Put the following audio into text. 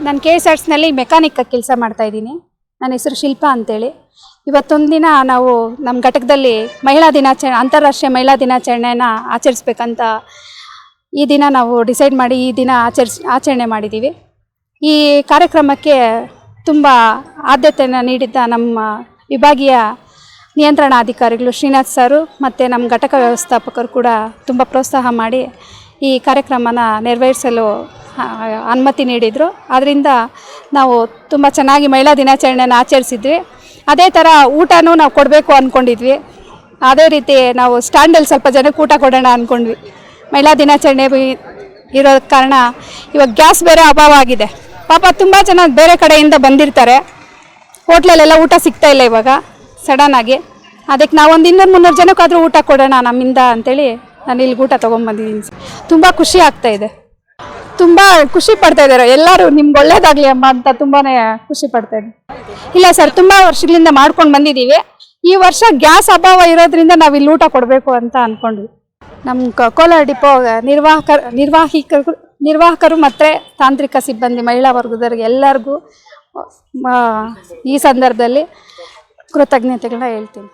ನಾನು KSRTCನಲ್ಲಿ ಮೆಕ್ಯಾನಿಕ್ ಕೆಲಸ ಮಾಡ್ತಾಯಿದ್ದೀನಿ. ನನ್ನ ಹೆಸರು ಶಿಲ್ಪಾ ಅಂತೇಳಿ. ಇವತ್ತೊಂದು ದಿನ ನಾವು ನಮ್ಮ ಘಟಕದಲ್ಲಿ ಮಹಿಳಾ ದಿನಾಚರಣೆ, ಅಂತಾರಾಷ್ಟ್ರೀಯ ಮಹಿಳಾ ದಿನಾಚರಣೆಯನ್ನು ಆಚರಿಸ್ಬೇಕಂತ ಈ ದಿನ ನಾವು ಡಿಸೈಡ್ ಮಾಡಿ ಈ ದಿನ ಆಚರಣೆ ಮಾಡಿದ್ದೀವಿ. ಈ ಕಾರ್ಯಕ್ರಮಕ್ಕೆ ತುಂಬ ಆದ್ಯತೆಯನ್ನು ನೀಡಿದ್ದ ನಮ್ಮ ವಿಭಾಗೀಯ ನಿಯಂತ್ರಣಾಧಿಕಾರಿಗಳು ಶ್ರೀನಾಥ್ ಸರು ಮತ್ತು ನಮ್ಮ ಘಟಕ ವ್ಯವಸ್ಥಾಪಕರು ಕೂಡ ತುಂಬ ಪ್ರೋತ್ಸಾಹ ಮಾಡಿ ಈ ಕಾರ್ಯಕ್ರಮನ ನೆರವೇರಿಸಲು ಅನುಮತಿ ನೀಡಿದರು. ಆದ್ದರಿಂದ ನಾವು ತುಂಬ ಚೆನ್ನಾಗಿ ಮಹಿಳಾ ದಿನಾಚರಣೆಯನ್ನು ಆಚರಿಸಿದ್ವಿ. ಅದೇ ಥರ ಊಟನೂ ನಾವು ಕೊಡಬೇಕು ಅಂದ್ಕೊಂಡಿದ್ವಿ. ಅದೇ ರೀತಿ ನಾವು ಸ್ಟ್ಯಾಂಡಲ್ಲಿ ಸ್ವಲ್ಪ ಜನಕ್ಕೆ ಊಟ ಕೊಡೋಣ ಅಂದ್ಕೊಂಡ್ವಿ. ಮಹಿಳಾ ದಿನಾಚರಣೆ ಇರೋ ಕಾರಣ ಇವಾಗ ಗ್ಯಾಸ್ ಬೇರೆ ಅಭಾವ ಆಗಿದೆ. ಪಾಪ ತುಂಬ ಜನ ಬೇರೆ ಕಡೆಯಿಂದ ಬಂದಿರ್ತಾರೆ. ಹೋಟ್ಲಲ್ಲೆಲ್ಲ ಊಟ ಸಿಗ್ತಾ ಇಲ್ಲ ಇವಾಗ ಸಡನ್ನಾಗಿ. ಅದಕ್ಕೆ ನಾವೊಂದು 200-300 ಜನಕ್ಕಾದರೂ ಊಟ ಕೊಡೋಣ ನಮ್ಮಿಂದ ಅಂಥೇಳಿ ನಾನು ಇಲ್ಲಿ ಊಟ ತೊಗೊಂಬಂದಿದ್ದೀನಿ. ತುಂಬ ಖುಷಿ ಆಗ್ತಾಯಿದೆ, ತುಂಬ ಖುಷಿ ಪಡ್ತಾಯಿದ್ದಾರೆ ಎಲ್ಲರೂ. ನಿಮ್ಗೆ ಒಳ್ಳೇದಾಗಲಿ ಅಮ್ಮ ಅಂತ ತುಂಬಾ ಖುಷಿ ಪಡ್ತಾಯಿದ್ದೆ. ಇಲ್ಲ ಸರ್, ತುಂಬ ವರ್ಷಗಳಿಂದ ಮಾಡ್ಕೊಂಡು ಬಂದಿದ್ದೀವಿ. ಈ ವರ್ಷ ಗ್ಯಾಸ್ ಅಭಾವ ಇರೋದ್ರಿಂದ ನಾವು ಇಲ್ಲಿ ಊಟ ಕೊಡಬೇಕು ಅಂತ ಅಂದ್ಕೊಂಡ್ವಿ. ನಮ್ಮ ಕೋಲಾರ ಡಿಪೋ ನಿರ್ವಾಹಕರು ಮತ್ತು ತಾಂತ್ರಿಕ ಸಿಬ್ಬಂದಿ ಮಹಿಳಾ ವರ್ಗದವರಿಗೆ ಎಲ್ಲರಿಗೂ ಈ ಸಂದರ್ಭದಲ್ಲಿ ಕೃತಜ್ಞತೆಗಳನ್ನ ಹೇಳ್ತೀನಿ.